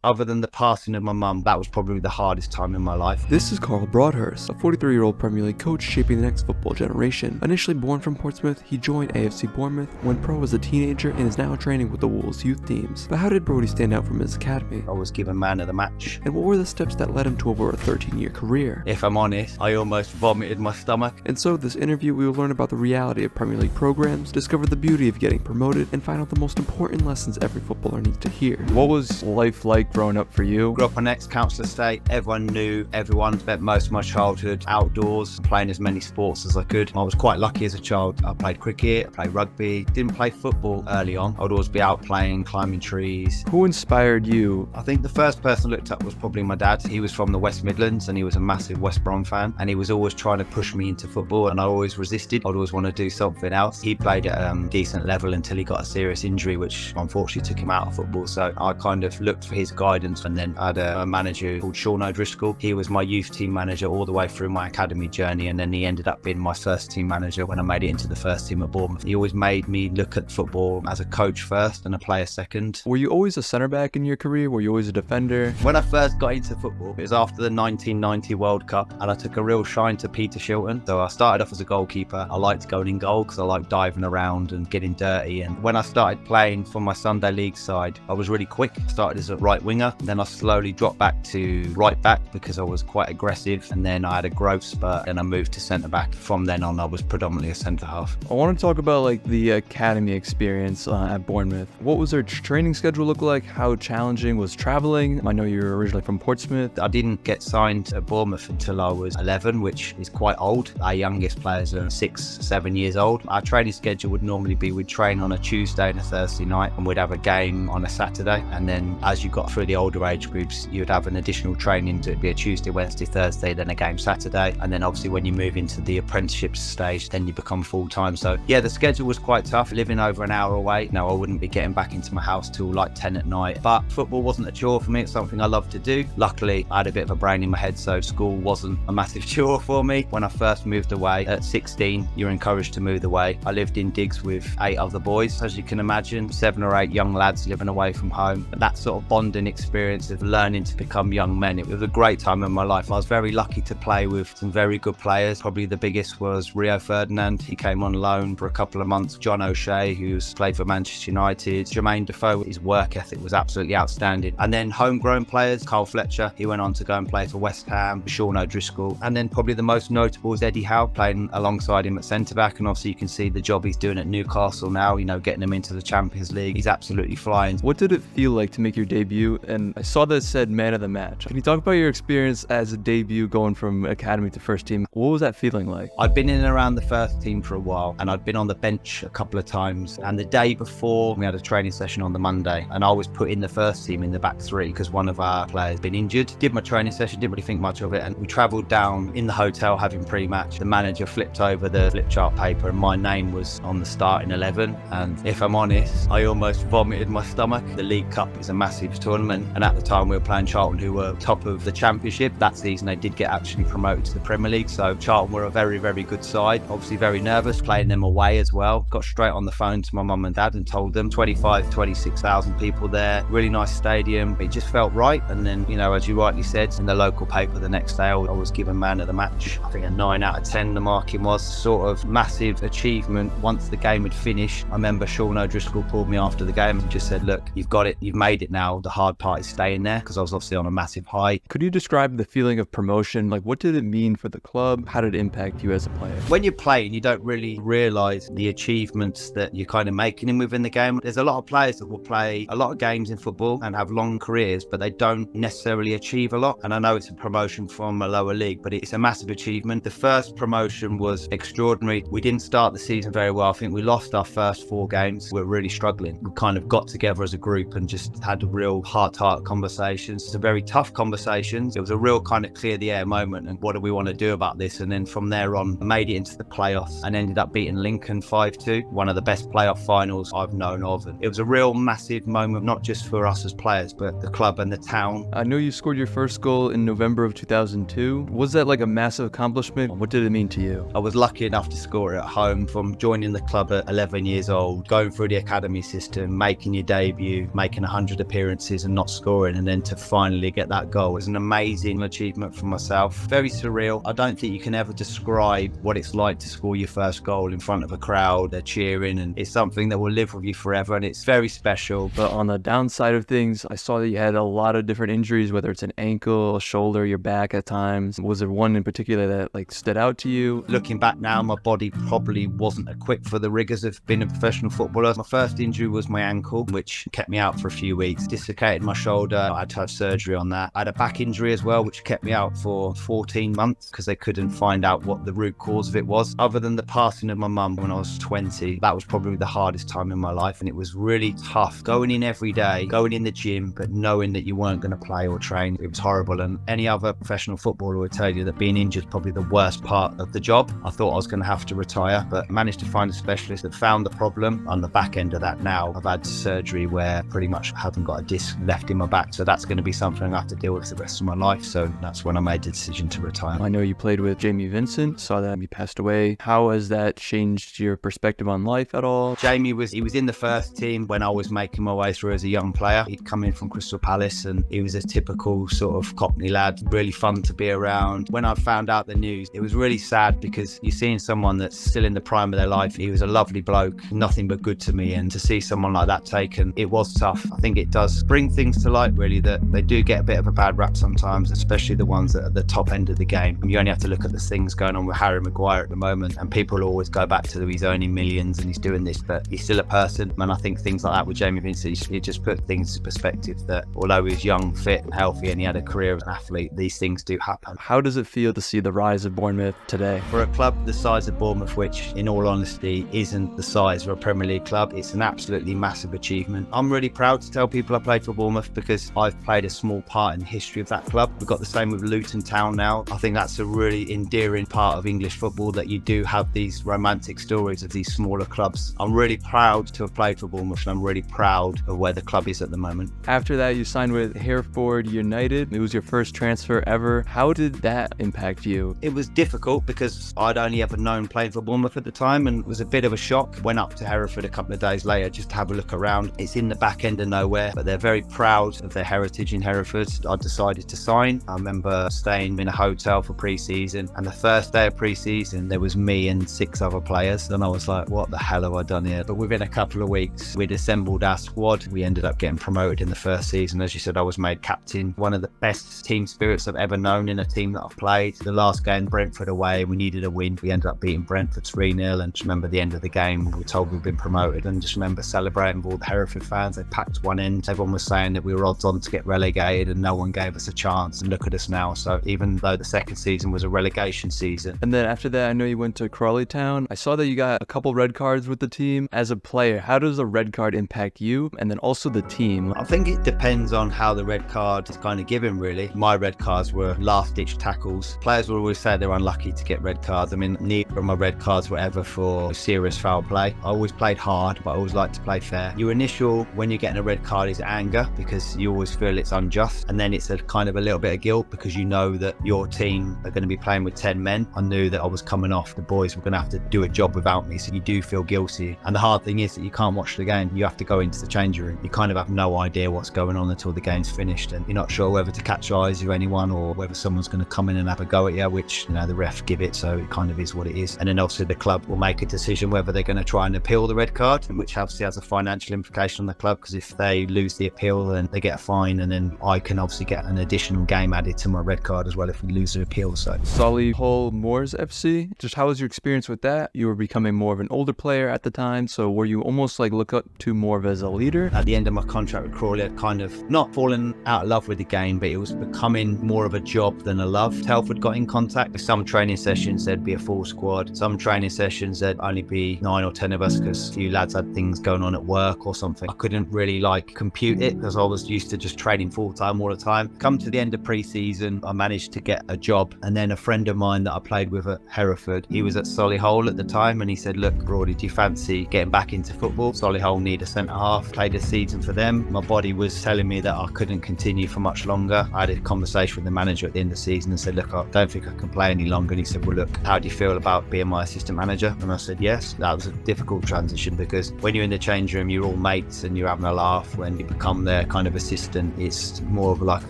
Other than the passing of my mum, that was probably the hardest time in my life. This is Karl Broadhurst, a 43-year-old Premier League coach shaping the next football generation. Initially born from Portsmouth, he joined AFC Bournemouth, went pro as a teenager, and is now training with the Wolves youth teams. But how did Broady stand out from his academy? I was given man of the match. And what were the steps that led him to over a 13-year career? If I'm honest, I almost vomited my stomach. And so this interview, we will learn about the reality of Premier League programs, discover the beauty of getting promoted, and find out the most important lessons every footballer needs to hear. What was life like growing up for you? Grew up on ex-council estate. Everyone knew everyone. Spent most of my childhood outdoors, playing as many sports as I could. I was quite lucky as a child. I played cricket, I played rugby. Didn't play football early on. I'd always be out playing, climbing trees. Who inspired you? I think the first person I looked up was probably my dad. He was from the West Midlands and he was a massive West Brom fan. And he was always trying to push me into football and I always resisted. I'd always want to do something else. He played at a decent level until he got a serious injury, which unfortunately took him out of football. So I kind of looked for his guidance, and then I had a manager called Sean O'Driscoll. He was my youth team manager all the way through my academy journey, and then he ended up being my first team manager when I made it into the first team at Bournemouth. He always made me look at football as a coach first and a player second. Were you always a centre back in your career? Were you always a defender? When I first got into football, it was after the 1990 World Cup, and I took a real shine to Peter Shilton. So I started off as a goalkeeper. I liked going in goal because I liked diving around and getting dirty. And when I started playing for my Sunday League side, I was really quick. I started as a right winger, then I slowly dropped back to right back because I was quite aggressive, and then I had a growth spurt and I moved to centre back. From then on, I was predominantly a centre half. I want to talk about like the academy experience at Bournemouth. What was their training schedule look like? How challenging was traveling? I know you're originally from Portsmouth. I didn't get signed at Bournemouth until I was 11, which is quite old. Our youngest players are 6-7 years old. Our training schedule would normally be we'd train on a Tuesday and a Thursday night, and we'd have a game on a Saturday. And then as you got through the older age groups, you'd have an additional training. So it'd be a Tuesday, Wednesday, Thursday, then a game Saturday. And then obviously when you move into the apprenticeship stage, then you become full-time. So yeah, the schedule was quite tough. Living over an hour away, no, I wouldn't be getting back into my house till like 10 at night. But football wasn't a chore for me. It's something I love to do. Luckily, I had a bit of a brain in my head, so school wasn't a massive chore for me. When I first moved away at 16, you're encouraged to move away. I lived in digs with 8 other boys, as you can imagine, 7 or 8 young lads living away from home. That sort of bonding experience of learning to become young men, it was a great time in my life. I was very lucky to play with some very good players. Probably the biggest was Rio Ferdinand. He came on loan for a couple of months. John O'Shea, who's played for Manchester United. Jermaine Defoe, his work ethic was absolutely outstanding. And then homegrown players, Carl Fletcher, he went on to go and play for West Ham, Sean O'Driscoll. And then probably the most notable is Eddie Howe, playing alongside him at centre-back. And obviously you can see the job he's doing at Newcastle now, you know, getting him into the Champions League. He's absolutely flying. What did it feel like to make your debut? And I saw that it said man of the match. Can you talk about your experience as a debut going from academy to first team? What was that feeling like? I'd been in and around the first team for a while, and I'd been on the bench a couple of times. And the day before, we had a training session on the Monday, and I was put in the first team in the back 3 because one of our players had been injured. Did my training session, didn't really think much of it, and we travelled down in the hotel having pre-match. The manager flipped over the flip chart paper and my name was on the starting 11, and if I'm honest, I almost vomited my stomach. The League Cup is a massive tournament, and at the time we were playing Charlton, who were top of the Championship. That season they did get actually promoted to the Premier League, so Charlton were a very, very good side. Obviously very nervous playing them away as well. Got straight on the phone to my mum and dad and told them 26,000 people there, really nice stadium. It just felt right. And then, you know, as you rightly said, in the local paper the next day I was given man of the match. I think a 9 out of 10 the marking was. Sort of massive achievement. Once the game had finished, I remember Sean O'Driscoll pulled me after the game and just said, look, you've got it, you've made it now. The hard part is staying there, because I was obviously on a massive high. Could you describe the feeling of promotion? Like, what did it mean for the club? How did it impact you as a player? When you're playing, you don't really realise the achievements that you're kind of making within the game. There's a lot of players that will play a lot of games in football and have long careers, but they don't necessarily achieve a lot. And I know it's a promotion from a lower league, but it's a massive achievement. The first promotion was extraordinary. We didn't start the season very well. I think we lost our first 4 games. We're really struggling. We kind of got together as a group and just had a real heart-to-heart conversations. It's a very tough conversations. It was a real kind of clear the air moment and what do we want to do about this? And then from there on, I made it into the playoffs and ended up beating Lincoln 5-2, one of the best playoff finals I've known of. And it was a real massive moment, not just for us as players, but the club and the town. I know you scored your first goal in November of 2002. Was that like a massive accomplishment? What did it mean to you? I was lucky enough to score it at home. From joining the club at 11 years old, going through the academy system, making your debut, making 100 appearances and not scoring, and then to finally get that goal was an amazing achievement for myself. Very surreal. I don't think you can ever describe what it's like to score your first goal in front of a crowd. They're cheering, and it's something that will live with you forever, and it's very special. But on the downside of things, I saw that you had a lot of different injuries, whether it's an ankle, a shoulder, your back at times. Was there one in particular that stood out to you? Looking back now, my body probably wasn't equipped for the rigors of being a professional footballer. My first injury was my ankle, which kept me out for a few weeks. Dislocated my shoulder. I had to have surgery on that. I had a back injury as well, which kept me out for 14 months because they couldn't find out what the root cause of it was. Other than the passing of my mum when I was 20, that was probably the hardest time in my life, and it was really tough going in every day, going in the gym, but knowing that you weren't going to play or train. It was horrible, and any other professional footballer would tell you that being injured is probably the worst part of the job. I thought I was going to have to retire, but managed to find a specialist that found the problem. On the back end of that now, I've had surgery where pretty much I haven't got a disc left in my back, so that's going to be something I have to deal with the rest of my life. So that's when I made the decision to retire. I know you played with Jamie Vincent, saw that he passed away. How has that changed your perspective on life at all? Jamie was in the first team when I was making my way through as a young player. He'd come in from Crystal Palace, and he was a typical sort of Cockney lad, really fun to be around. When I found out the news, it was really sad because you're seeing someone that's still in the prime of their life. He was a lovely bloke, nothing but good to me, and to see someone like that taken, it was tough. I think it does bring things to light, really, that they do get a bit of a bad rap sometimes, especially the ones that are at the top end of the game. You only have to look at the things going on with Harry Maguire at the moment, and people always go back to he's earning millions and he's doing this, but he's still a person. And I think things like that with Jamie Vincent, it just put things into perspective that although he was young, fit and healthy, and he had a career as an athlete, these things do happen. How does it feel to see the rise of Bournemouth today? For a club the size of Bournemouth, which in all honesty isn't the size of a Premier League club, it's an absolutely massive achievement. I'm really proud to tell people I played for Bournemouth because I've played a small part in the history of that club. We've got the same with Luton Town now. I think that's a really endearing part of English football, that you do have these romantic stories of these smaller clubs. I'm really proud to have played for Bournemouth, and I'm really proud of where the club is at the moment. After that, you signed with Hereford United. It was your first transfer ever. How did that impact you? It was difficult because I'd only ever known playing for Bournemouth at the time, and it was a bit of a shock. Went up to Hereford a couple of days later just to have a look around. It's in the back end of nowhere, but they're very proud of their heritage in Hereford. I decided to sign. I remember staying in a hotel for pre-season, and the first day of pre-season there was me and 6 other players, and I was like, what the hell have I done here? But within a couple of weeks we'd assembled our squad. We ended up getting promoted in the first season. As you said, I was made captain. One of the best team spirits I've ever known in a team that I've played. The last game, Brentford away, we needed a win. We ended up beating Brentford 3-0, and just remember the end of the game, we were told we'd been promoted, and just remember celebrating with all the Hereford fans. They packed one end. Everyone was saying that we were odds on to get relegated, and no one gave us a chance, and look at us now. So even though the second season was a relegation season. And then after that, I know you went to Crawly Town. I saw that you got a couple red cards with the team. As a player, how does a red card impact you and then also the team? I think it depends on how the red card is kind of given, really. My red cards were last-ditch tackles. Players will always say they're unlucky to get red cards. I mean, neither of my red cards were ever for serious foul play. I always played hard, but I always like to play fair. Your initial, when you're getting a red card, is anger because you always feel it's unjust, and then it's a kind of a little bit of guilt because you know that your team are going to be playing with 10 men. I knew that I was coming off. The boys were going to have to do a job without me, so you do feel guilty. And the hard thing is that you can't watch the game. You have to go into the changing room. You kind of have no idea what's going on until the game's finished, and you're not sure whether to catch eyes with anyone or whether someone's going to come in and have a go at you, which, you know, the ref give it, so it kind of is what it is. And then also the club will make a decision whether they're going to try and appeal the red card, which obviously has a financial implication on the club, because if they lose the appeal, then they get a fine, and then I can obviously get an additional game added to my red card as well if we lose the appeal. So Solihull Moors FC, just how was your experience with that? You were becoming more of an older player at the time, so were you almost like look up to more of as a leader? At the end of my contract with Crawly, I'd kind of not fallen out of love with the game, but it was becoming more of a job than a love. Telford got in contact. With some training sessions there'd be a full squad, some training sessions there'd only be 9 or 10 of us because a few lads had things going on at work or something. I couldn't really compute it because I was used to just training full time all the time. Come to the end of pre-season, I managed to get a job, and then a friend of mine that I played with at Hereford, he was at Solihull at the time, and he said, look, Broady, do you fancy getting back into football? Solihull need a centre half. Played a season for them. My body was telling me that I couldn't continue for much longer. I had a conversation with the manager at the end of the season and said, look, I don't think I can play any longer. And he said, well, look, how do you feel about being my assistant manager? And I said, yes. That was a difficult transition because when you're in the change room, you're all mates and you're having a laugh. When you become their kind of assistant. It's more of like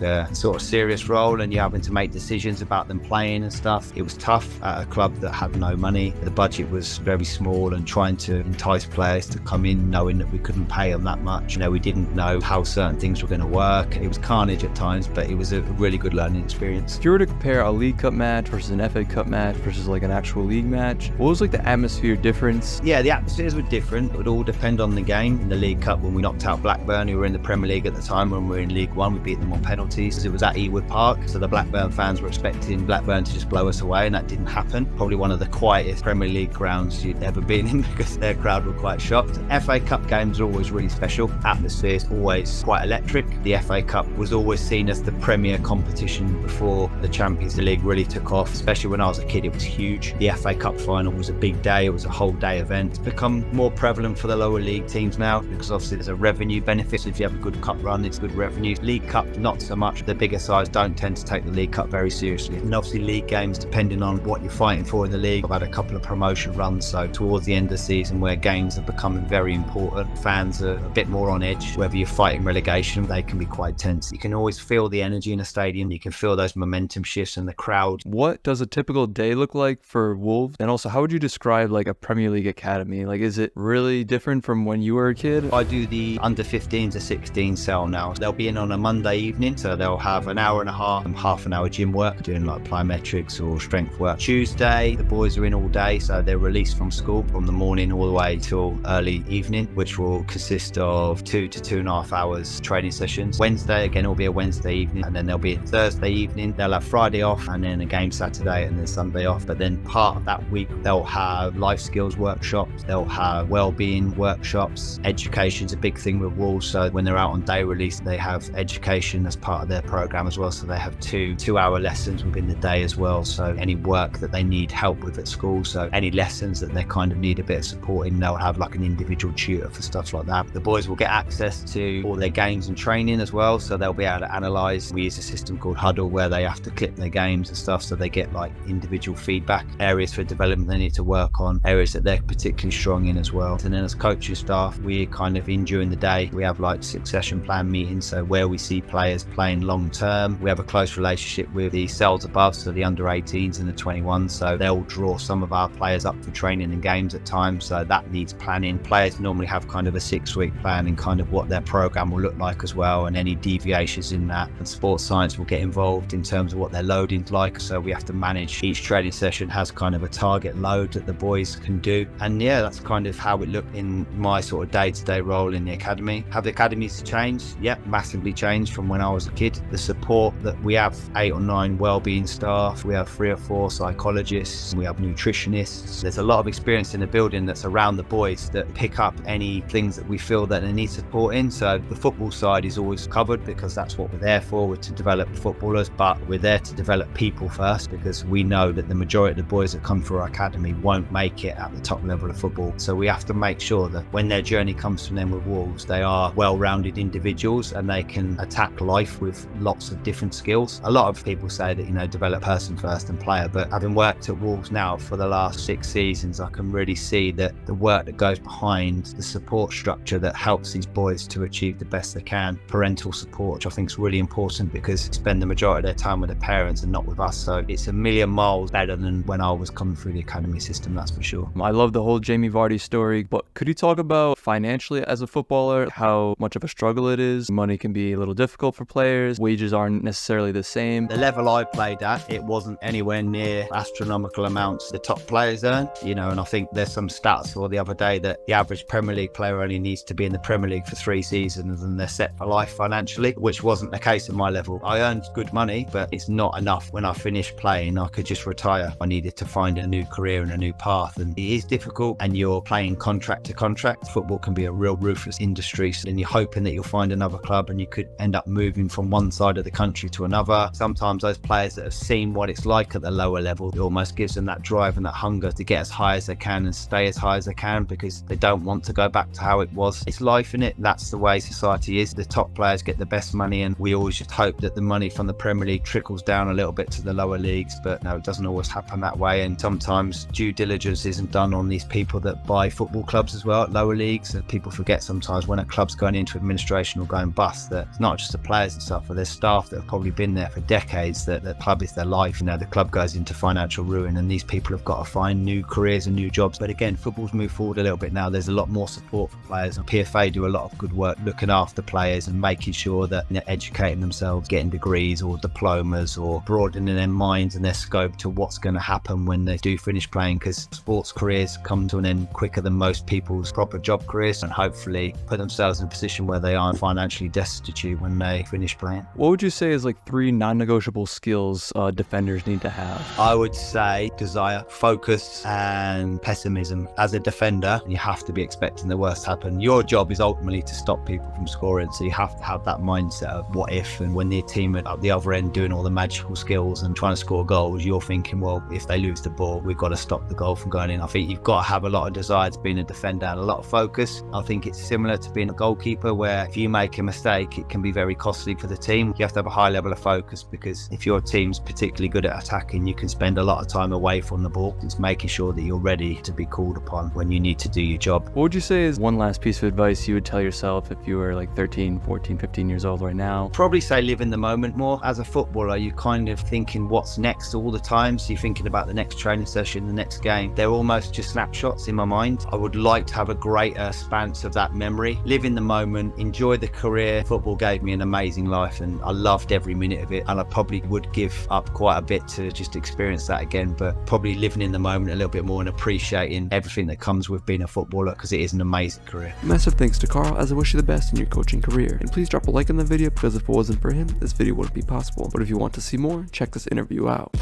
a sort of serious role, and you're having to make decisions about them playing and stuff. It was tough at a club that had no money. The budget was very small, and trying to entice players to come in knowing that we couldn't pay them that much. We didn't know how certain things were going to work. It was carnage at times, but it was a really good learning experience. If you were to compare a League Cup match versus an FA Cup match versus like an actual league match, what was like the atmosphere difference? Yeah, the atmospheres were different. It would all depend on the game. In the League Cup, when we knocked out Blackburn, who were in the Premier League at the time, when we were in League One, we beat them on penalties. It was at Ewood Park, so the Blackburn fans were expecting Blackburn to just blow us away, and that didn't happen. Probably one of the quietest Premier League grounds you'd ever been in, because their crowd were quite shocked. FA Cup games are always really special. Atmosphere is always quite electric. The FA Cup was always seen as the premier competition before the Champions League really took off. Especially when I was a kid, it was huge. The FA Cup final was a big day. It was a whole day event. It's become more prevalent for the lower league teams now, because obviously there's a revenue benefit. So if you have a good cup run, it's good revenue. League Cup, not so much. The bigger sides don't tend to take the League Cup very seriously. And obviously league games, depending on what you're fighting for in the league. I've had a couple of promotion runs, so towards the end of the season, where games are becoming very important, fans are a bit more on edge. Whether you're fighting relegation, they can be quite tense. You can always feel the energy in a stadium. You can feel those momentum shifts in the crowd. What does a typical day look like for Wolves? And also, how would you describe like a Premier League academy? Like, is it really different from when you were a kid? I do the under 15 to 16 cell now. They'll be in on a Monday evening, so they'll have an hour and a half and half an hour gym work, doing like plyometrics or strength work. Tuesday, the boys are in all day, so they're released from school from the morning all the way till early evening, which will consist of 2 to 2.5 hours training sessions. Wednesday, again, it'll be a Wednesday evening, and then there'll be a Thursday evening. They'll have Friday off, and then a game Saturday, and then Sunday off. But then part of that week, they'll have life skills workshops, they'll have well-being workshops. Education's a big thing with Wolves, so when they're out on day release, they have education as part of their program as well. So they have two-hour lessons within the day as well. So any work that they need help with at school, so any lessons that they kind of need a bit of support in, they'll have like an individual tutor for stuff like that. The boys will get access to all their games and training as well, so they'll be able to analyse. We use a system called Huddle, where they have to clip their games and stuff, so they get like individual feedback, areas for development they need to work on, areas that they're particularly strong in as well. And then as coaching staff, we kind of in during the day, we have like succession plan meetings, so where we see players playing long term. We have a close relationship with the cells above, so the under 18s and the 21s, so they'll draw some of our players up for training and games at times, so that needs planning. Players normally have kind of a 6-week plan and kind of what their program will look like as well, and any deviations in that. And sports science will get involved in terms of what their loading's like, so we have to manage. Each training session has kind of a target load that the boys can do, and yeah, that's kind of how it looked in my sort of day-to-day role in the academy. Have the academies changed? Yep, massively changed from when I was a kid. The support that we have, 8 or 9 well-being staff, we have 3 or 4 psychologists, we have nutritionists. There's a lot of experience in the building that's around the boys that pick up any things that we feel that they need support in. So the football side is always covered, because that's what we're there for. We're to develop footballers, but we're there to develop people first, because we know that the majority of the boys that come through our academy won't make it at the top level of football. So we have to make sure that when their journey comes from them with Wolves, they are well-rounded individuals and they can attack life with lots of different skills. A lot of people say that, develop person first and player, but having worked at Wolves now for the last 6 seasons, I can really see that the work that goes behind the support structure that helps these boys to achieve the best they can. Parental support, which I think is really important, because they spend the majority of their time with their parents and not with us. So it's a million miles better than when I was coming through the academy system, that's for sure. I love the whole Jamie Vardy story, but could you talk about financially as a footballer, how much of a struggle it is? Money can be a little difficult for players. Wages aren't necessarily the same. The level I played at, it wasn't anywhere near astronomical amounts the top players earn, and I think there's some stats for the other day that the average Premier League player only needs to be in the Premier League for 3 seasons and they're set for life financially, which wasn't the case at my level. I earned good money, but it's not enough. When I finished playing, I could just retire. I needed to find a new career and a new path, and it is difficult, and you're playing contract to contract. Football can be a real ruthless industry, and you're hoping that you'll find another club, and you could end up moving from one side of the country to another. Sometimes those players that have seen what it's like at the lower level, it almost gives them that drive and that hunger to get as high as they can and stay as high as they can, because they don't want to go back to how it was. It's life, innit? That's the way society is. The top players get the best money, and we always just hope that the money from the Premier League trickles down a little bit to the lower leagues, but no, it doesn't always happen that way. And sometimes due diligence isn't done on these people that buy football clubs as well at lower leagues. And people forget sometimes when a club's going into administration, situation will go and bust, that it's not just the players and stuff, but there's staff that have probably been there for decades, that the club is their life. You know, the club goes into financial ruin and these people have got to find new careers and new jobs. But again, football's moved forward a little bit now. There's a lot more support for players, and PFA do a lot of good work looking after players and making sure that they're educating themselves, getting degrees or diplomas, or broadening their minds and their scope to what's going to happen when they do finish playing, because sports careers come to an end quicker than most people's proper job careers, and hopefully put themselves in a position where they aren't financially destitute when they finish playing. What would you say is like 3 non-negotiable skills defenders need to have? I would say desire, focus, and pessimism. As a defender, you have to be expecting the worst to happen. Your job is ultimately to stop people from scoring, so you have to have that mindset of what if, and when the team are at the other end doing all the magical skills and trying to score goals, you're thinking, well, if they lose the ball, we've got to stop the goal from going in. I think you've got to have a lot of desire to being a defender and a lot of focus. I think it's similar to being a goalkeeper, where if you make a mistake, it can be very costly for the team. You have to have a high level of focus, because if your team's particularly good at attacking, you can spend a lot of time away from the ball. It's making sure that you're ready to be called upon when you need to do your job. What would you say is one last piece of advice you would tell yourself if you were like 13, 14, 15 years old right now? Probably say live in the moment more. As a footballer, you're kind of thinking what's next all the time, so you're thinking about the next training session, the next game. They're almost just snapshots in my mind. I would like to have a greater span of that memory. Live in the moment, enjoy the career. Football gave me an amazing life and I loved every minute of it, and I probably would give up quite a bit to just experience that again, but probably living in the moment a little bit more and appreciating everything that comes with being a footballer, because it is an amazing career. Massive thanks to Karl, as I wish you the best in your coaching career. And please drop a like on the video, because if it wasn't for him, this video wouldn't be possible. But if you want to see more, check this interview out.